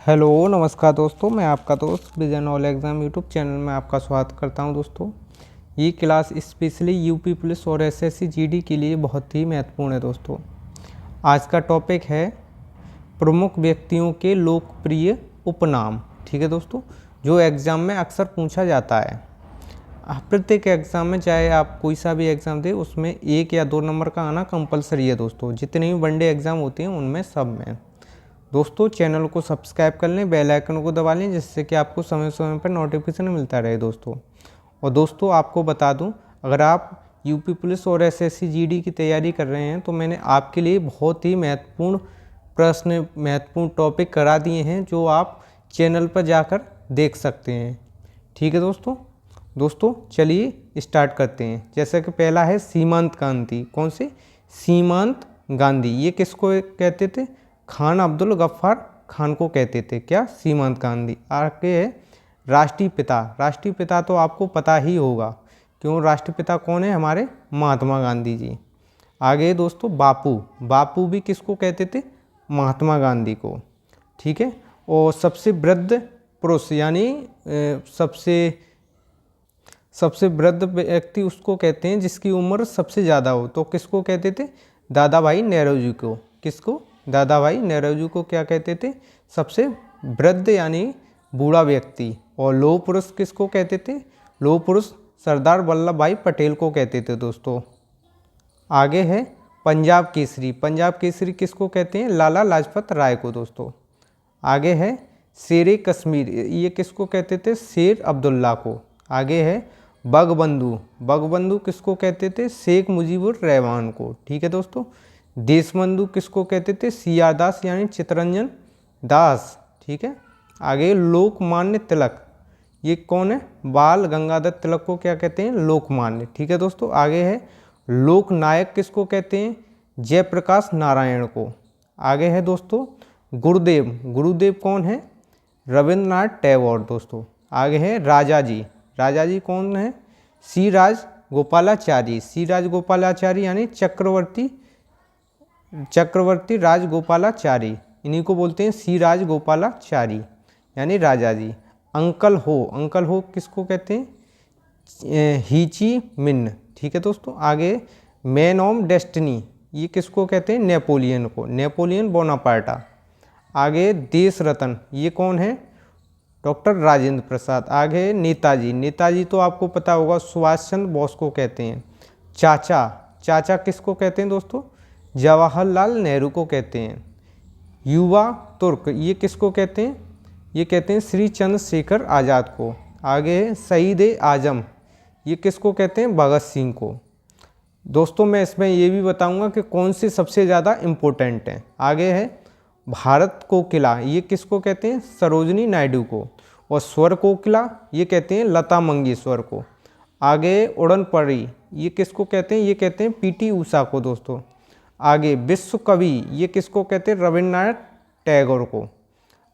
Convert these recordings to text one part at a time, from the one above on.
Hello नमस्कार दोस्तों, मैं आपका दोस्त vision all exam YouTube channel में आपका स्वागत करता हूं। दोस्तों, ये क्लास स्पेशली यूपी पुलिस और एसएससी जीडी के लिए बहुत ही महत्वपूर्ण है। दोस्तों, आज का टॉपिक है प्रमुख व्यक्तियों के लोकप्रिय उपनाम। ठीक है दोस्तों, जो एग्ज़ाम में अक्सर पूछा जाता है। प्रत्येक एग्ज़ाम में, चाहे आप कोई सा भी एग्ज़ाम दें, उसमें 1 या 2 नंबर का आना कंपलसरी है। दोस्तों, जितने भी वनडे एग्ज़ाम होते हैं उनमें सब में। दोस्तों, चैनल को सब्सक्राइब कर लें, बेल आइकन को दबा लें, जिससे कि आपको समय समय पर नोटिफिकेशन मिलता रहे। और दोस्तों आपको बता दूं, अगर आप यूपी पुलिस और एसएससी जीडी की तैयारी कर रहे हैं तो मैंने आपके लिए बहुत ही महत्वपूर्ण प्रश्न, महत्वपूर्ण टॉपिक करा दिए हैं, जो आप चैनल पर जाकर देख सकते हैं। ठीक है दोस्तों चलिए स्टार्ट करते हैं। जैसे कि पहला है सीमांत गांधी। कौन से? सीमांत गांधी। ये किसको कहते थे? खान अब्दुल गफ्फार खान को कहते थे। क्या? सीमांत गांधी। आगे है राष्ट्रीय पिता। राष्ट्रीय पिता तो आपको पता ही होगा, क्यों? राष्ट्रपिता कौन है? हमारे महात्मा गांधी जी। आगे दोस्तों बापू। बापू भी किसको कहते थे? महात्मा गांधी को। ठीक है। और सबसे वृद्ध पुरुष, यानी सबसे वृद्ध व्यक्ति उसको कहते हैं जिसकी उम्र सबसे ज़्यादा हो, तो किसको कहते थे? दादा भाई नेहरू को। किसको? दादा भाई नेहरू को क्या कहते थे? सबसे वृद्ध यानी बूढ़ा व्यक्ति। और लौह पुरुष किसको कहते थे? लौह पुरुष सरदार वल्लभ भाई पटेल को कहते थे। दोस्तों, आगे है पंजाब केसरी। पंजाब केसरी किसको कहते हैं? लाला लाजपत राय को। दोस्तों, आगे है शेरे कश्मीर। ये किसको कहते थे? शेर अब्दुल्ला को। आगे है बगबंधु। बगबंधु किसको कहते थे? शेख मुजीबुर रहमान को। ठीक है दोस्तों। देशबंधु किसको कहते थे? सीआर दास यानी चित्तरंजन दास। ठीक है। आगे लोकमान्य तिलक। ये कौन है? बाल गंगाधर तिलक को क्या कहते हैं? लोकमान्य। ठीक है दोस्तों। आगे है लोकनायक। किसको कहते हैं? जयप्रकाश नारायण को। आगे है दोस्तों गुरुदेव। गुरुदेव कौन है? रविंद्रनाथ टैगोर। दोस्तों, आगे है राजा जी। राजा जी कौन है? सी राज गोपालाचारी। सी राज गोपालाचारी यानी चक्रवर्ती राजगोपालाचारी, इन्हीं को बोलते हैं सी राज गोपालाचारी यानी राजा जी। अंकल हो। अंकल हो किसको कहते हैं? हीची मिन। ठीक है दोस्तों। आगे मैन ऑफ डेस्टिनी। ये किसको कहते हैं? नेपोलियन को। नेपोलियन बोनापार्टा। आगे देश रत्न। ये कौन है? डॉक्टर राजेंद्र प्रसाद। आगे नेताजी। नेताजी तो आपको पता होगा, सुभाष चंद्र बोस को कहते हैं। चाचा। चाचा किसको कहते हैं दोस्तों? जवाहरलाल नेहरू को कहते हैं। युवा तुर्क। ये किसको कहते हैं? ये कहते हैं श्री चंद्रशेखर आज़ाद को। आगे शहीद ए आजम। ये किसको कहते हैं? भगत सिंह को। दोस्तों, मैं इसमें ये भी बताऊंगा कि कौन से सबसे ज़्यादा इम्पोर्टेंट हैं। आगे है भारत कोकिला। ये किसको कहते हैं? सरोजनी नायडू को। और स्वर कोकिला ये कहते हैं लता मंगेशकर को। आगे उड़न परी। ये किसको कहते हैं? ये कहते हैं पीटी उषा को। दोस्तों, आगे विश्व कवि। ये किसको कहते हैं? रविन्द्रनाथ टैगोर को।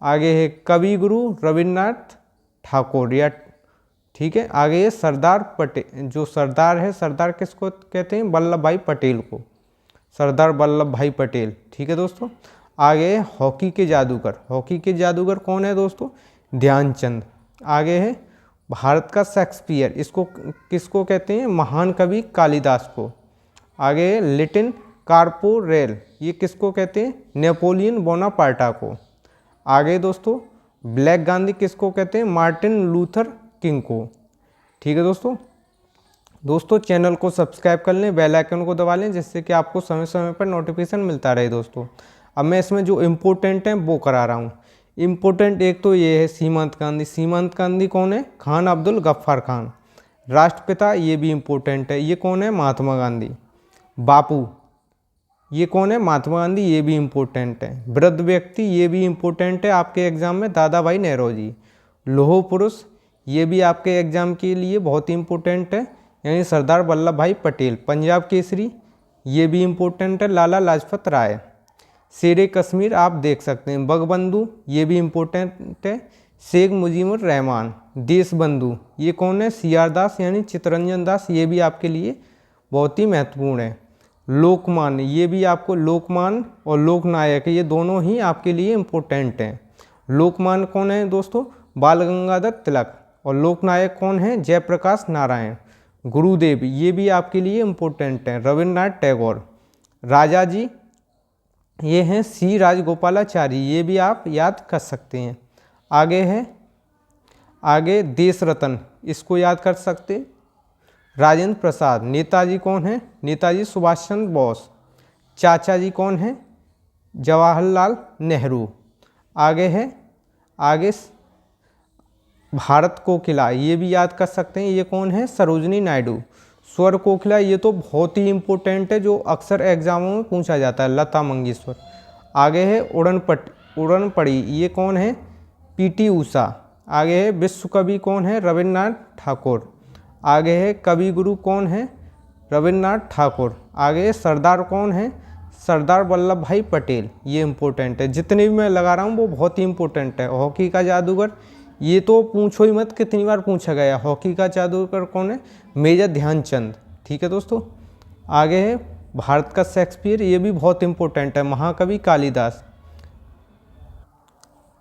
आगे है कवि गुरु रविन्द्रनाथ ठाकुर या ठीक है। आगे है सरदार पटेल। जो सरदार है, सरदार किसको कहते हैं? वल्लभ भाई पटेल को। सरदार वल्लभ भाई पटेल। ठीक है दोस्तों। आगे है हॉकी के जादूगर। हॉकी के जादूगर कौन है दोस्तों? ध्यानचंद। आगे है भारत का शेक्सपियर। इसको किसको कहते हैं? महान कवि कालिदास को। आगे है लिटिल कार्पोरेल। ये किसको कहते हैं? नेपोलियन बोनापार्टा को। आगे दोस्तों ब्लैक गांधी किसको कहते हैं? मार्टिन लूथर किंग को। ठीक है दोस्तों चैनल को सब्सक्राइब कर लें, बेल आइकन को दबा लें, जिससे कि आपको समय समय पर नोटिफिकेशन मिलता रहे। दोस्तों, अब मैं इसमें जो इम्पोर्टेंट है वो करा रहा हूँ। इम्पोर्टेंट एक तो ये है सीमांत गांधी। सीमांत गांधी कौन है? खान अब्दुल गफ्फार खान। राष्ट्रपिता ये भी इम्पोर्टेंट है। ये कौन है? महात्मा गांधी। बापू ये कौन है? महात्मा गांधी। ये भी इम्पोर्टेंट है। वृद्ध व्यक्ति ये भी इम्पोर्टेंट है आपके एग्जाम में, दादा भाई नेहरू जी। लौह पुरुष ये भी आपके एग्जाम के लिए बहुत ही इम्पोर्टेंट है, यानी सरदार वल्लभ भाई पटेल। पंजाब केसरी ये भी इम्पोर्टेंट है, लाला लाजपत राय। शेरे कश्मीर आप देख सकते हैं। बगबंधु ये भी इम्पोर्टेंट है, शेख मुजीबुर रहमान। देशबंधु ये कौन है? सीआर दास यानी चित्तरंजन दास। ये भी आपके लिए बहुत ही महत्वपूर्ण है। लोकमान्य ये भी आपको, लोकमान्य और लोकनायक ये दोनों ही आपके लिए इम्पोर्टेंट हैं। लोकमान्य कौन है दोस्तों? बाल गंगाधर तिलक। और लोकनायक कौन है? जयप्रकाश नारायण। गुरुदेव, ये भी आपके लिए इम्पोर्टेंट है, रविन्द्रनाथ टैगोर। राजा जी, ये हैं सी राजगोपालाचारी, ये भी आप याद कर सकते हैं। आगे है, आगे देश रत्न, इसको याद कर सकते, राजेंद्र प्रसाद। नेताजी कौन है? नेताजी सुभाष चंद्र बोस। चाचा जी कौन है? जवाहरलाल नेहरू। आगे है, आगे भारत कोकिला, ये भी याद कर सकते हैं, ये कौन है? सरोजनी नायडू। स्वर कोकिला, ये तो बहुत ही इम्पोर्टेंट है, जो अक्सर एग्जामों में पूछा जाता है, लता मंगेशकर। आगे है उड़न पड़ी, ये कौन है? पीटी ऊषा। आगे है विश्व कवि कौन है? रविन्द्रनाथ ठाकुर। आगे है कवि गुरु कौन है? रविन्द्रनाथ ठाकुर। आगे है सरदार कौन है? सरदार वल्लभ भाई पटेल। ये इम्पोर्टेंट है, जितने भी मैं लगा रहा हूँ वो बहुत ही इम्पोर्टेंट है। हॉकी का जादूगर, ये तो पूछो ही मत, कितनी बार पूछा गया। हॉकी का जादूगर कौन है? मेजर ध्यानचंद। ठीक है दोस्तों। आगे है भारत का शेक्सपियर, ये भी बहुत इम्पोर्टेंट है, महाकवि कालिदास।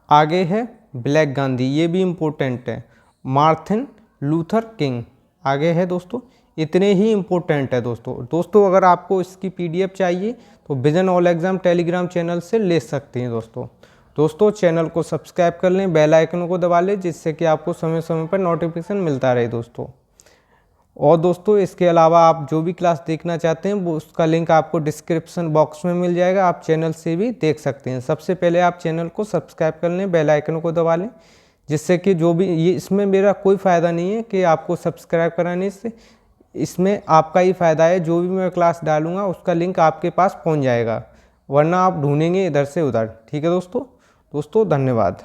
आगे है ब्लैक गांधी, ये भी इम्पोर्टेंट है, मार्टिन लूथर किंग। आगे है दोस्तों, इतने ही इम्पोर्टेंट है दोस्तों अगर आपको इसकी पीडीएफ चाहिए तो vision all exam Telegram channel से ले सकते हैं दोस्तों चैनल को सब्सक्राइब कर लें, बेल आइकन को दबा लें, जिससे कि आपको समय समय पर नोटिफिकेशन मिलता रहे दोस्तों। और दोस्तों इसके अलावा आप जो भी क्लास देखना चाहते हैं वो उसका लिंक आपको डिस्क्रिप्शन बॉक्स में मिल जाएगा, आप चैनल से भी देख सकते हैं। सबसे पहले आप चैनल को सब्सक्राइब कर लें, बेल आइकन को दबा लें, जिससे कि जो भी ये, इसमें मेरा कोई फ़ायदा नहीं है कि आपको सब्सक्राइब कराने से, इसमें आपका ही फ़ायदा है, जो भी मैं क्लास डालूंगा उसका लिंक आपके पास पहुंच जाएगा, वरना आप ढूंढेंगे इधर से उधर। ठीक है दोस्तों धन्यवाद।